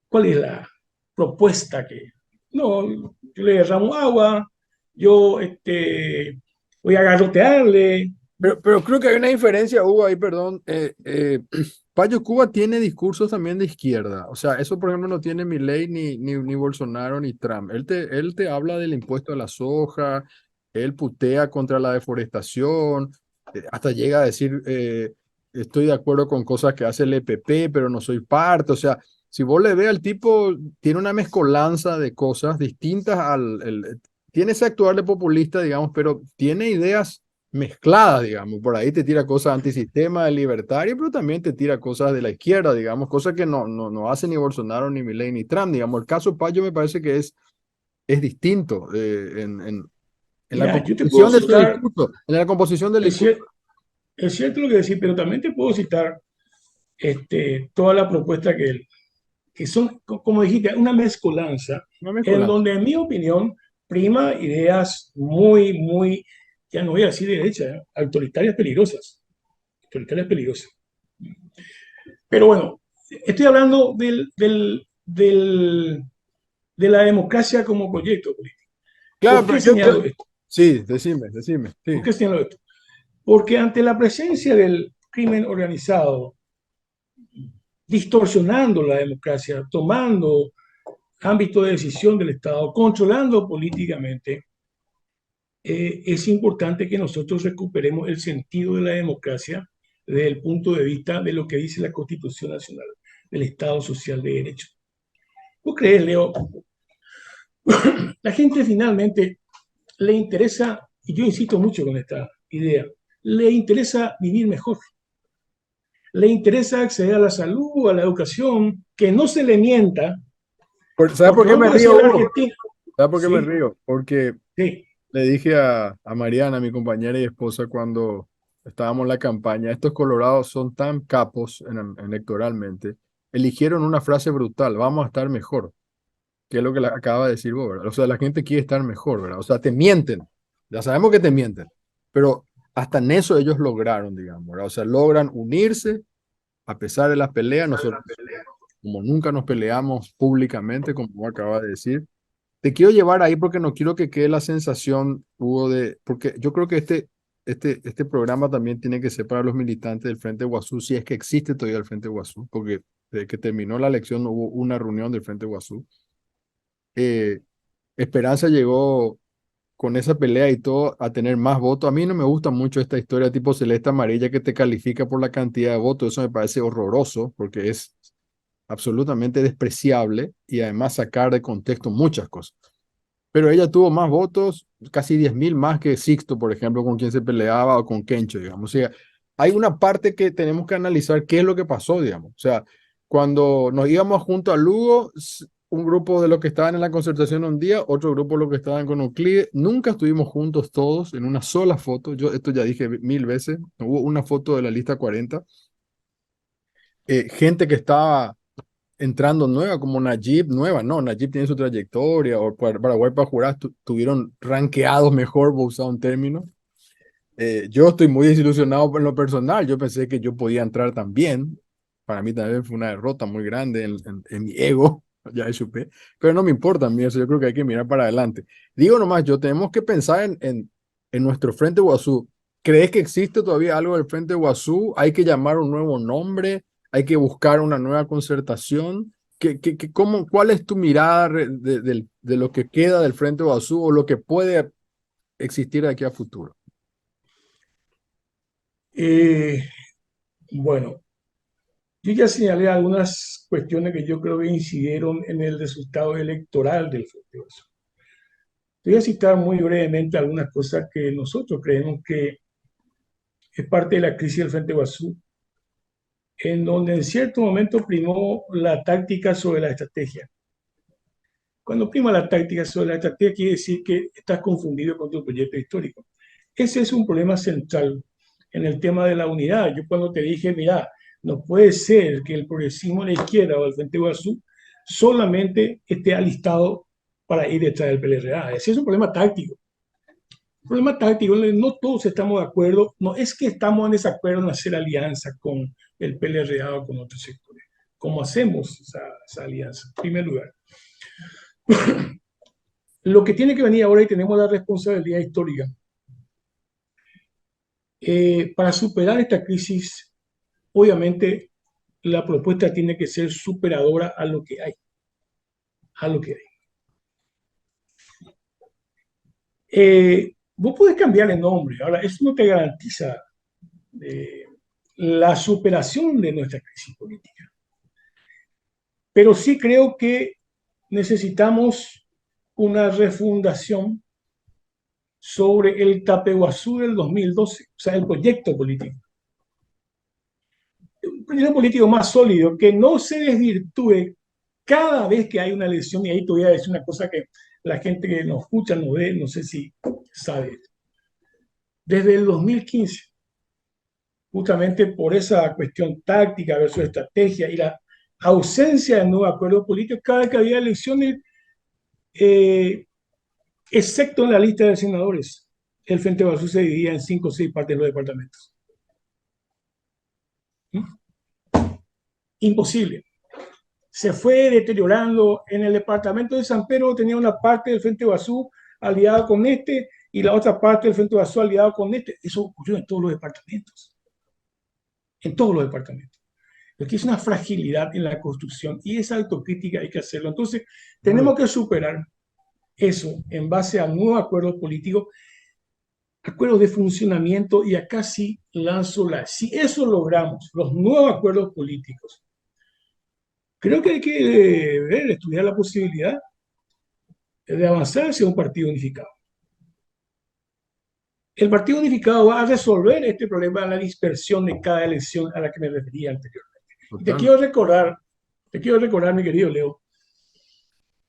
¿Cuál es la propuesta que? No, yo le derramo agua, yo voy a garrotearle. Pero creo que hay una diferencia, Hugo, ahí, perdón. Payo Cuba tiene discursos también de izquierda. O sea, eso, por ejemplo, no tiene Milei ni Bolsonaro ni Trump. Él te habla del impuesto a la soja, él putea contra la deforestación, hasta llega a decir, estoy de acuerdo con cosas que hace el EPP, pero no soy parte. O sea, si vos le ves al tipo, tiene una mezcolanza de cosas distintas tiene ese actuar de populista, digamos, pero tiene ideas mezclada, digamos. Por ahí te tira cosas antisistema, de libertario, pero también te tira cosas de la izquierda, digamos, cosas que no hace ni Bolsonaro, ni Milei, ni Trump, digamos. El caso Payo me parece que es distinto en la Mira, yo te puedo composición de su citar, discurso, en la composición del es, discurso. cier- es cierto lo que decís, pero también te puedo citar toda la propuesta que son, como dijiste, una mezcolanza, No en mezcolanza. donde, en mi opinión, prima ideas muy, ya no voy a decir de derecha, autoritarias peligrosas. Autoritarias peligrosas. Pero bueno, estoy hablando de la democracia como proyecto político. Claro, ¿Por pero qué señalo esto? sí, decime, ¿Por sí. qué señalo esto? Porque ante la presencia del crimen organizado, distorsionando la democracia, tomando ámbito de decisión del Estado, controlando políticamente, es importante que nosotros recuperemos el sentido de la democracia desde el punto de vista de lo que dice la Constitución Nacional del Estado Social de Derecho. ¿Tú crees, Leo? La gente finalmente le interesa, y yo insisto mucho con esta idea, le interesa vivir mejor, le interesa acceder a la salud, a la educación, que no se le mienta, ¿Sabes por porque qué me vamos a decir río, a la Hugo? Argentina, ¿Sabes por qué me sí, río? Porque sí, le dije a Mariana, mi compañera y esposa, cuando estábamos en la campaña, estos colorados son tan capos electoralmente, eligieron una frase brutal, vamos a estar mejor, que es lo que acaba de decir vos, ¿verdad? O sea, la gente quiere estar mejor, ¿verdad? O sea, te mienten, ya sabemos que te mienten, pero hasta en eso ellos lograron, digamos, ¿verdad? O sea, logran unirse a pesar de las peleas, nosotros, como nunca nos peleamos públicamente, como vos acabas de decir, te quiero llevar ahí porque no quiero que quede la sensación, Hugo, porque yo creo que este programa también tiene que ser para los militantes del Frente Guazú, si es que existe todavía el Frente Guazú, porque desde que terminó la elección no hubo una reunión del Frente Guazú. Eh, Esperanza llegó con esa pelea y todo a tener más votos. A mí no me gusta mucho esta historia tipo celeste amarilla que te califica por la cantidad de votos, eso me parece horroroso porque es absolutamente despreciable y además sacar de contexto muchas cosas. Pero ella tuvo más votos, casi 10.000 más que Sixto, por ejemplo, con quien se peleaba o con Kencho, digamos. O sea, hay una parte que tenemos que analizar qué es lo que pasó, digamos. O sea, cuando nos íbamos junto a Lugo, un grupo de los que estaban en la concertación un día, otro grupo de los que estaban con Euclide, nunca estuvimos juntos todos en una sola foto. Yo esto ya dije 1000 veces, hubo una foto de la lista 40. Gente que estaba entrando nueva, como Najib, nueva, no, Najib tiene su trayectoria, o Paraguay para jurar tuvieron rankeados mejor, voy a usar un término. Yo estoy muy desilusionado en lo personal, yo pensé que yo podía entrar también, para mí también fue una derrota muy grande en mi ego, ya supe, pero no me importa a mí eso, yo creo que hay que mirar para adelante. Digo nomás, yo tenemos que pensar en nuestro Frente Guazú. ¿Crees que existe todavía algo del Frente Guazú? ¿Hay que llamar un nuevo nombre? ¿Hay que buscar una nueva concertación? ¿Cuál es tu mirada de lo que queda del Frente Guazú o lo que puede existir de aquí a futuro? eh, bueno, yo ya señalé algunas cuestiones que yo creo que incidieron en el resultado electoral del Frente Oso. Voy a citar muy brevemente algunas cosas que nosotros creemos que es parte de la crisis del Frente Guazú, en donde en cierto momento primó la táctica sobre la estrategia. Cuando prima la táctica sobre la estrategia, quiere decir que estás confundido con tu proyecto histórico. Ese es un problema central en el tema de la unidad. Yo cuando te dije, mira, no puede ser que el progresismo de la izquierda o el Frente Guazú solamente esté alistado para ir detrás del PLRA. Ese es un problema táctico. Un problema táctico, no todos estamos de acuerdo, no es que estamos en desacuerdo en hacer alianza con el PLRA o con otros sectores. ¿Cómo hacemos esa alianza? En primer lugar, lo que tiene que venir ahora, y tenemos la responsabilidad histórica, para superar esta crisis, obviamente la propuesta tiene que ser superadora a lo que hay, a lo que hay. Vos podés cambiar el nombre, ahora eso no te garantiza la superación de nuestra crisis política, pero sí creo que necesitamos una refundación sobre el Tapeguazú del 2012, o sea, el proyecto político. Un proyecto político más sólido, que no se desvirtúe cada vez que hay una elección, y ahí te voy a decir una cosa que la gente que nos escucha, nos ve, no sé si sabe. Desde el 2015, justamente por esa cuestión táctica versus estrategia y la ausencia de nuevo acuerdo político, cada vez que había elecciones, excepto en la lista de senadores, el Frente Guazú se dividía en 5 o 6 partes de los departamentos. Imposible. Se fue deteriorando. En el departamento de San Pedro tenía una parte del Frente Guazú aliada con este y la otra parte del Frente Guazú aliada con este. Eso ocurrió en todos los departamentos. En todos los departamentos. Porque es una fragilidad en la construcción y esa autocrítica hay que hacerlo. Entonces, tenemos que superar eso en base a nuevos acuerdos políticos, acuerdos de funcionamiento, y acá sí lanzo si eso logramos, los nuevos acuerdos políticos, creo que hay que estudiar la posibilidad de avanzar hacia un partido unificado. El partido unificado va a resolver este problema de la dispersión de cada elección a la que me refería anteriormente. Y te quiero recordar, mi querido Leo,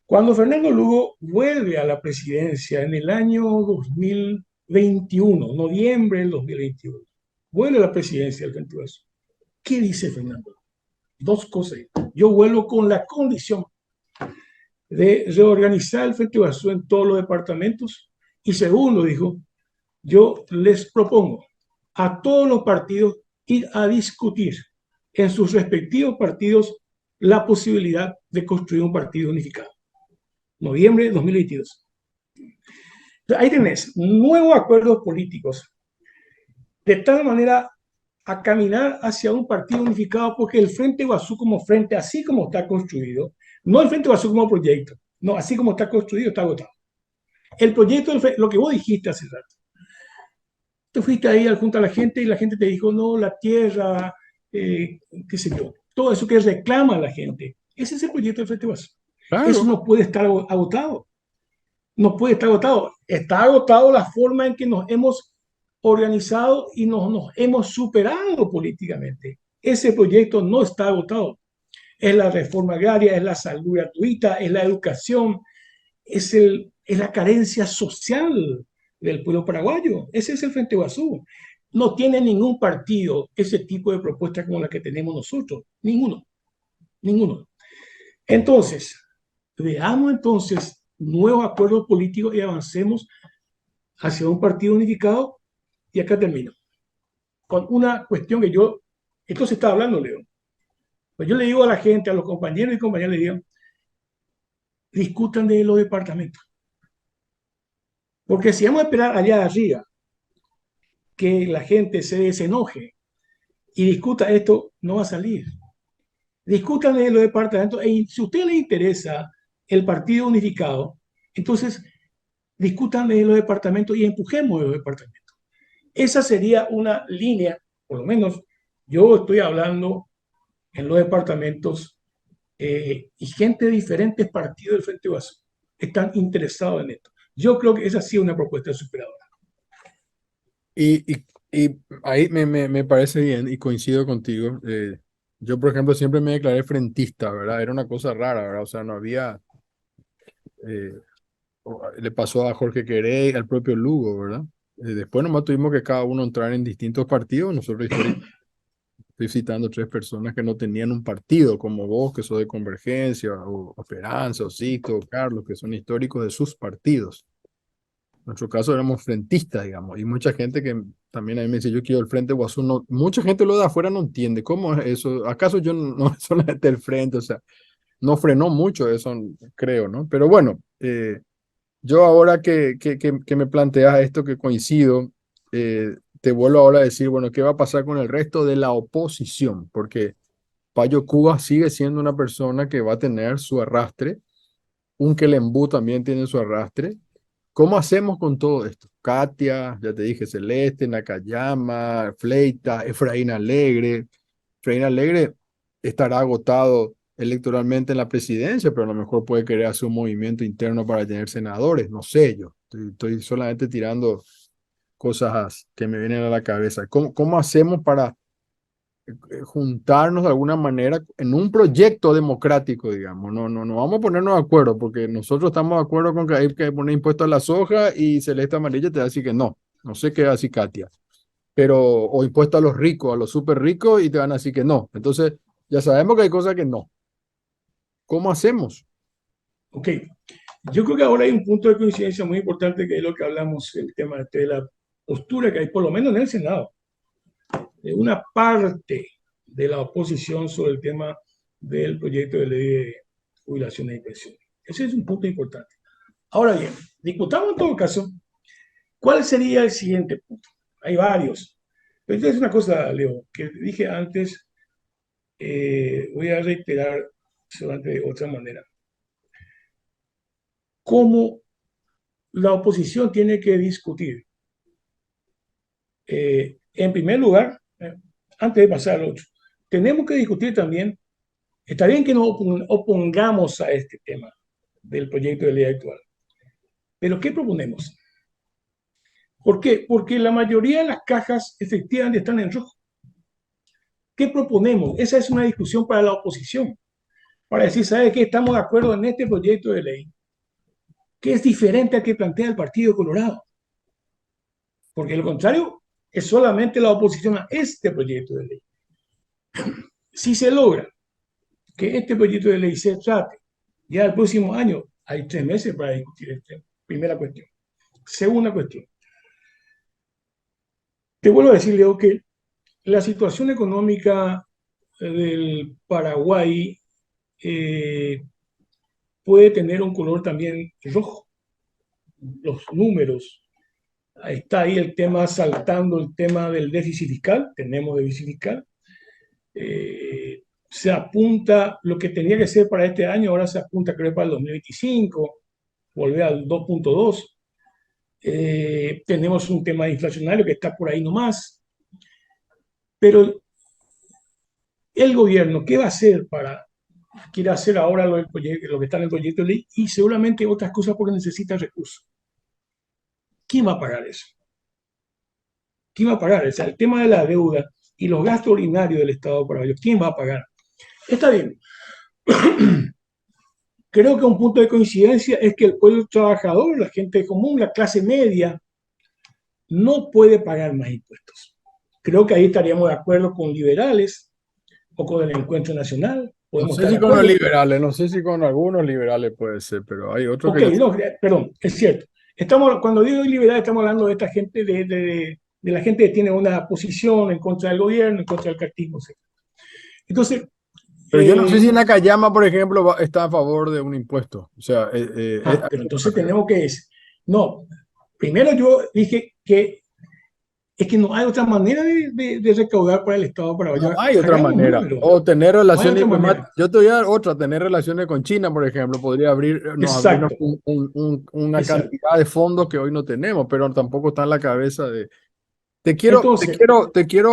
cuando Fernando Lugo vuelve a la presidencia en el año 2021, noviembre del 2021, vuelve a la presidencia del Frente Guazú. ¿Qué dice Fernando? Dos cosas. Yo vuelvo con la condición de reorganizar el Frente Guazú en todos los departamentos. Y segundo, dijo, yo les propongo a todos los partidos ir a discutir en sus respectivos partidos la posibilidad de construir un partido unificado. Noviembre de 2022. Ahí tenés nuevos acuerdos políticos, de tal manera a caminar hacia un partido unificado, porque el Frente Guazú como frente, así como está construido, no el Frente Guazú como proyecto, no, así como está construido, está agotado. El proyecto, lo que vos dijiste hace rato, tú fuiste ahí junto a la gente y la gente te dijo, no, la tierra, qué sé yo, todo eso que reclama la gente, ese es el proyecto del Frente Guazú. Claro. Eso no puede estar agotado. No puede estar agotado. Está agotado la forma en que nos hemos organizado y nos hemos superado políticamente. Ese proyecto no está agotado. Es la reforma agraria, es la salud gratuita, es la educación, es la carencia social del pueblo paraguayo. Ese es el Frente Guazú. No tiene ningún partido ese tipo de propuestas como la que tenemos nosotros. Ninguno. Ninguno. Entonces, veamos entonces nuevos acuerdos políticos y avancemos hacia un partido unificado. Y acá termino con una cuestión que esto se está hablando, Leo. Pues yo le digo a la gente, a los compañeros y compañeras, le digo, discutan de los departamentos. Porque si vamos a esperar allá arriba que la gente se desenoje y discuta esto, no va a salir. Discutan de los departamentos. Y si a usted le interesa el partido unificado, entonces discutan de los departamentos y empujemos de los departamentos. Esa sería una línea, por lo menos yo estoy hablando en los departamentos y gente de diferentes partidos del Frente Guazú están interesados en esto. Yo creo que esa sí es una propuesta superadora. Y Y ahí me parece bien y coincido contigo. Yo, por ejemplo, siempre me declaré frentista, ¿verdad? Era una cosa rara, ¿verdad? O sea, no había... eh, le pasó a Jorge Querey, al propio Lugo, ¿verdad? Después nomás tuvimos que cada uno entrar en distintos partidos. Nosotros históricamente estoy citando tres personas que no tenían un partido, como vos, que sos de Convergencia, o Esperanza, o Sixto, o Carlos, que son históricos de sus partidos. En nuestro caso éramos frentistas, digamos, y mucha gente que también a mí me dice, yo quiero el Frente Guasú, no, mucha gente lo de afuera no entiende, ¿cómo es eso? ¿Acaso yo no solamente el Frente? O sea, no frenó mucho eso, creo, ¿no? Pero bueno, yo ahora que me planteas esto que coincido, te vuelvo ahora a decir, bueno, ¿qué va a pasar con el resto de la oposición? Porque Payo Cuba sigue siendo una persona que va a tener su arrastre, un Quelembú también tiene su arrastre. ¿Cómo hacemos con todo esto? Katia, ya te dije, Celeste, Nakayama, Fleita, Efraín Alegre. Efraín Alegre estará agotado electoralmente en la presidencia, pero a lo mejor puede querer hacer un movimiento interno para tener senadores, no sé yo. Estoy solamente tirando cosas que me vienen a la cabeza. ¿Cómo hacemos para juntarnos de alguna manera en un proyecto democrático, digamos? No vamos a ponernos de acuerdo, porque nosotros estamos de acuerdo con que hay que poner impuestos a la soja y Celeste Amarilla te va a decir que no. No sé qué va a decir Katia, pero o impuesto a los ricos, a los súper ricos, y te van a decir que no. Entonces, ya sabemos que hay cosas que no. ¿Cómo hacemos? Ok, yo creo que ahora hay un punto de coincidencia muy importante que es lo que hablamos, el tema de la postura que hay, por lo menos en el Senado, de una parte de la oposición sobre el tema del proyecto de ley de jubilaciones y pensiones. Ese es un punto importante. Ahora bien, discutamos en todo caso cuál sería el siguiente punto. Hay varios. Pero esta es una cosa, Leo, que dije antes, voy a reiterar solamente de otra manera. ¿Cómo la oposición tiene que discutir? En primer lugar, antes de pasar al otro, tenemos que discutir también, está bien que nos opongamos a este tema del proyecto de ley actual, pero ¿qué proponemos? ¿Por qué? Porque la mayoría de las cajas efectivamente están en rojo. ¿Qué proponemos? Esa es una discusión para la oposición, para decir, ¿sabe qué? Estamos de acuerdo en este proyecto de ley, que es diferente al que plantea el Partido Colorado, porque lo contrario es solamente la oposición a este proyecto de ley. Si se logra que este proyecto de ley se trate ya el próximo año, hay 3 meses para discutir el tema. Primera cuestión. Segunda cuestión. Te vuelvo a decir, Leo, que la situación económica del Paraguay eh, puede tener un color también rojo. Los números, está ahí el tema saltando, el tema del déficit fiscal, tenemos déficit fiscal. Se apunta lo que tenía que ser para este año, ahora se apunta creo para el 2025, volver al 2.2. Tenemos un tema inflacionario que está por ahí nomás, pero el gobierno, ¿qué va a hacer para, quiere hacer ahora lo que está en el proyecto de ley y seguramente otras cosas porque necesita recursos? ¿Quién va a pagar eso? ¿Quién va a pagar? O sea, el tema de la deuda y los gastos ordinarios del Estado para ellos, ¿quién va a pagar? Está bien. Creo que un punto de coincidencia es que el pueblo trabajador, la gente común, la clase media, no puede pagar más impuestos. Creo que ahí estaríamos de acuerdo con liberales o con el Encuentro Nacional. No Podemos sé estar si de con los acuerdo. liberales, no sé si con algunos liberales puede ser, pero hay otros Ok, que yo... no, perdón, es cierto. Cuando digo liberal, estamos hablando de esta gente, de la gente que tiene una posición en contra del gobierno, en contra del cartismo, etc. Entonces, Pero yo no sé eh, si Nakayama, por ejemplo, está a favor de un impuesto. O sea, a pero eso me entonces refiero. tenemos que decir, no, primero yo dije que es que no hay otra manera de recaudar para el Estado No paraguayo. hay otra Hagamos manera. números, O tener no hay relaciones otra diplomáticas. manera. Yo te voy a dar otra, tener relaciones con China, por ejemplo, podría abrirnos Exacto, una exacto. cantidad de fondos que hoy no tenemos, pero tampoco está en la cabeza de... Entonces,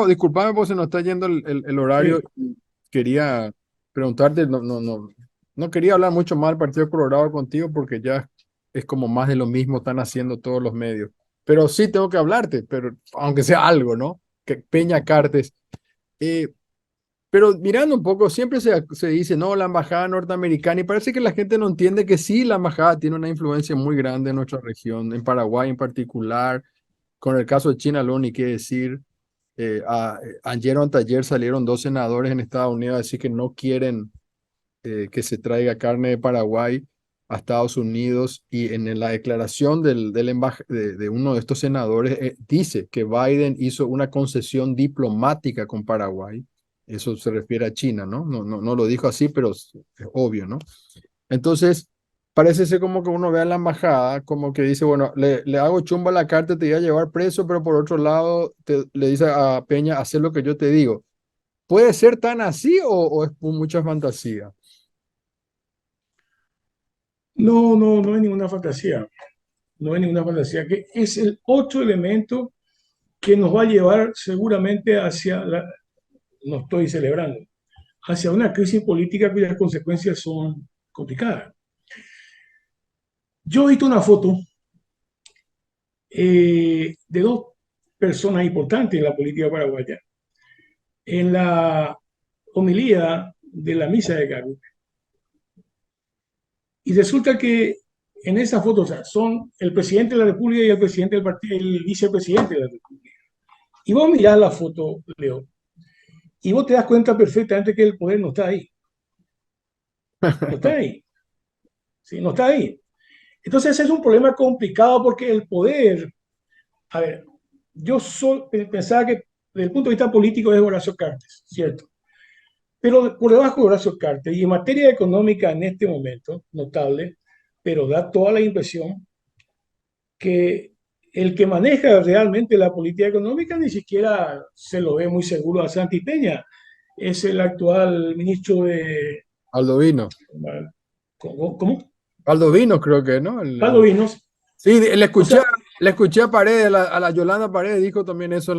Disculpame porque se nos está yendo el horario. sí, Quería preguntarte, no quería hablar mucho más del Partido Colorado contigo porque ya es como más de lo mismo están haciendo todos los medios. pero sí tengo que hablarte, pero aunque sea algo, ¿no? Que Peña Cartes. Eh, pero mirando un poco, siempre se dice, no, la embajada norteamericana, y parece que la gente no entiende que sí, la embajada tiene una influencia muy grande en nuestra región, en Paraguay en particular, con el caso de China, lo ni qué decir. Ayer o anteayer salieron dos senadores en Estados Unidos a decir que no quieren que se traiga carne de Paraguay a Estados Unidos y en la declaración de uno de estos senadores dice que Biden hizo una concesión diplomática con Paraguay. Eso se refiere a China, ¿no? No lo dijo así, pero es obvio, ¿no? Entonces, parece ser como que uno ve a la embajada, como que dice, bueno, le hago chumba a la carta, te voy a llevar preso, pero por otro lado le dice a Peña, hacer lo que yo te digo. ¿Puede ser tan así o es mucha fantasía? No, no, no hay ninguna fantasía. No hay ninguna fantasía, que es el otro elemento que nos va a llevar seguramente hacia no estoy celebrando, hacia una crisis política cuyas consecuencias son complicadas. Yo he visto una foto de dos personas importantes en la política paraguaya. En la homilía de la misa de Gago. Y resulta que en esa foto, o sea, son el presidente de la República y el presidente del partido, el vicepresidente de la República. Y vos mirás la foto, Leo, y vos te das cuenta perfectamente que el poder no está ahí. No está ahí. ¿Sí? No está ahí. Entonces ese es un problema complicado porque el poder, a ver, pensaba que desde el punto de vista político es Horacio Cartes, ¿cierto? Pero por debajo de Horacio Cartes y en materia económica en este momento, notable, pero da toda la impresión que el que maneja realmente la política económica ni siquiera se lo ve muy seguro a Santi Peña. Es el actual ministro de... Aldo ¿Cómo? Vino creo que, ¿no? Pablo Vinos. Sí, O sea, le escuché a Paredes, a la Yolanda Paredes dijo también eso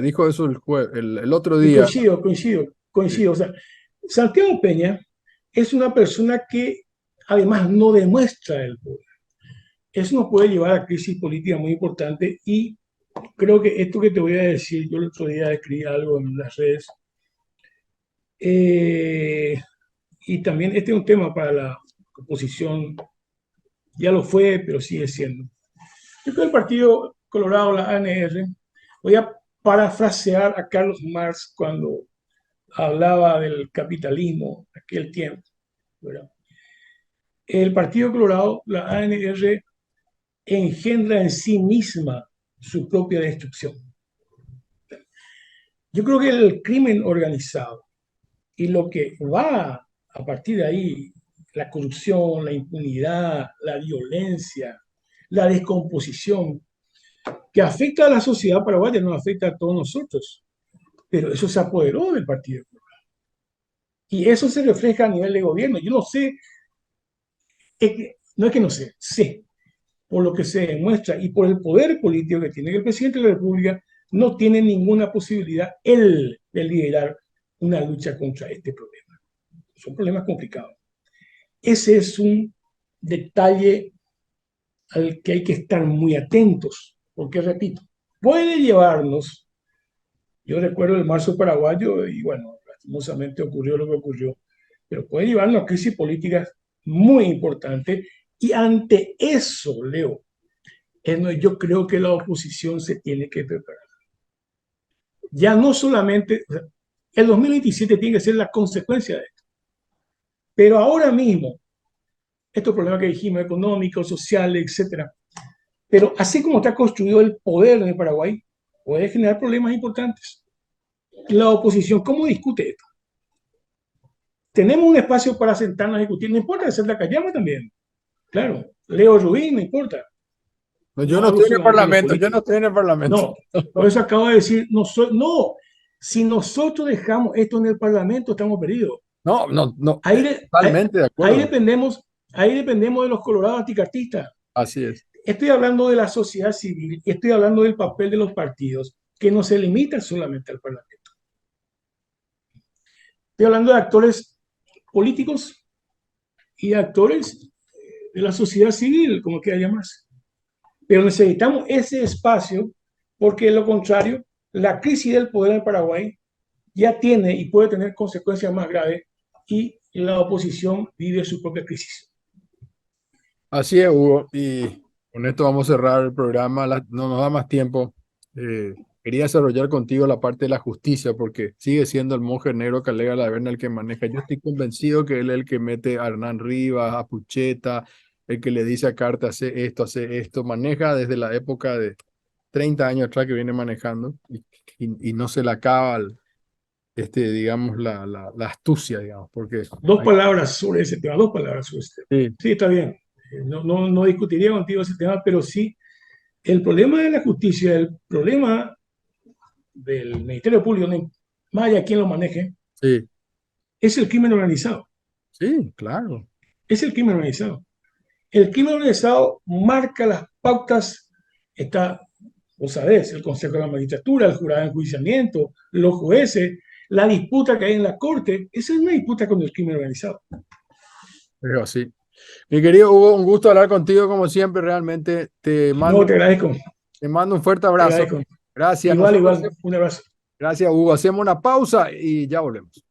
dijo eso el otro y día. Sí. coincido. O sea, Santiago Peña es una persona que además no demuestra el poder. Eso nos puede llevar a crisis política muy importante y creo que esto que te voy a decir, yo el otro día escribí algo en las redes, eh, y también este es un tema para la oposición, ya lo fue, pero sigue siendo. Yo creo que el Partido Colorado, la ANR, voy a parafrasear a Carlos Marx cuando hablaba del capitalismo en aquel tiempo, ¿verdad? El Partido Colorado, la ANR, engendra en sí misma su propia destrucción. Yo creo que el crimen organizado y lo que va a partir de ahí, la corrupción, la impunidad, la violencia, la descomposición, que afecta a la sociedad paraguaya, nos afecta a todos nosotros, pero eso se apoderó del partido. Y eso se refleja a nivel de gobierno. Yo no sé, no es que no sé, sé, por lo que se demuestra y por el poder político que tiene el presidente de la República, no tiene ninguna posibilidad él de liderar una lucha contra este problema. Son problemas complicados. Ese es un detalle al que hay que estar muy atentos, porque repito, puede llevarnos, yo recuerdo el marzo paraguayo y bueno, lastimosamente ocurrió lo que ocurrió, pero puede llevarnos a crisis políticas muy importantes y ante eso, Leo, yo creo que la oposición se tiene que preparar. Ya no solamente, el 2027 tiene que ser la consecuencia de esto, pero ahora mismo, estos problemas que dijimos, económicos, sociales, etcétera, pero así como está construido el poder en el Paraguay, puede generar problemas importantes. La oposición, ¿cómo discute esto? Tenemos un espacio para sentarnos a discutir, no importa que Santa Cayama también, claro, Leo Rubín, no importa, No, yo no no hablo estoy en el solamente de los Parlamento, yo no políticos, estoy en el Parlamento. no, por eso acabo de decir, no, si nosotros dejamos esto en el Parlamento, estamos perdidos. No, Ahí, totalmente de ahí, acuerdo. dependemos, ahí dependemos de los colorados anticartistas. Así es. Estoy hablando de la sociedad civil y estoy hablando del papel de los partidos, que no se limita solamente al Parlamento. Estoy hablando de actores políticos y de actores de la sociedad civil, como quiera llamarse. Pero necesitamos ese espacio porque, de lo contrario, la crisis del poder en Paraguay ya tiene y puede tener consecuencias más graves y la oposición vive su propia crisis. Así es, Hugo. Y con esto vamos a cerrar el programa. No nos da más tiempo. Quería desarrollar contigo la parte de la justicia, porque sigue siendo el monje negro Calega Laverna el que maneja. Yo estoy convencido que él es el que mete a Hernán Rivas, a Pucheta, el que le dice a Carta, hace esto. Maneja desde la época de 30 años atrás que viene manejando y no se le acaba, digamos, la astucia, digamos, porque Dos palabras sobre ese tema, dos palabras sobre este tema. sí, Sí, está bien. No discutiría contigo ese tema, pero sí, el problema de la justicia, el problema del Ministerio Público, más allá de quién lo maneje, sí, es el crimen organizado. sí, claro. Es el crimen organizado. El crimen organizado marca las pautas, está, vos sabés, el Consejo de la Magistratura, el jurado de enjuiciamiento, los jueces, la disputa que hay en la Corte, esa es una disputa con el crimen organizado. Pero sí. Mi querido Hugo, un gusto hablar contigo como siempre, realmente No, te mando un fuerte te abrazo. agradezco. Gracias. Igual, un abrazo. Gracias, Hugo. Hacemos una pausa y ya volvemos.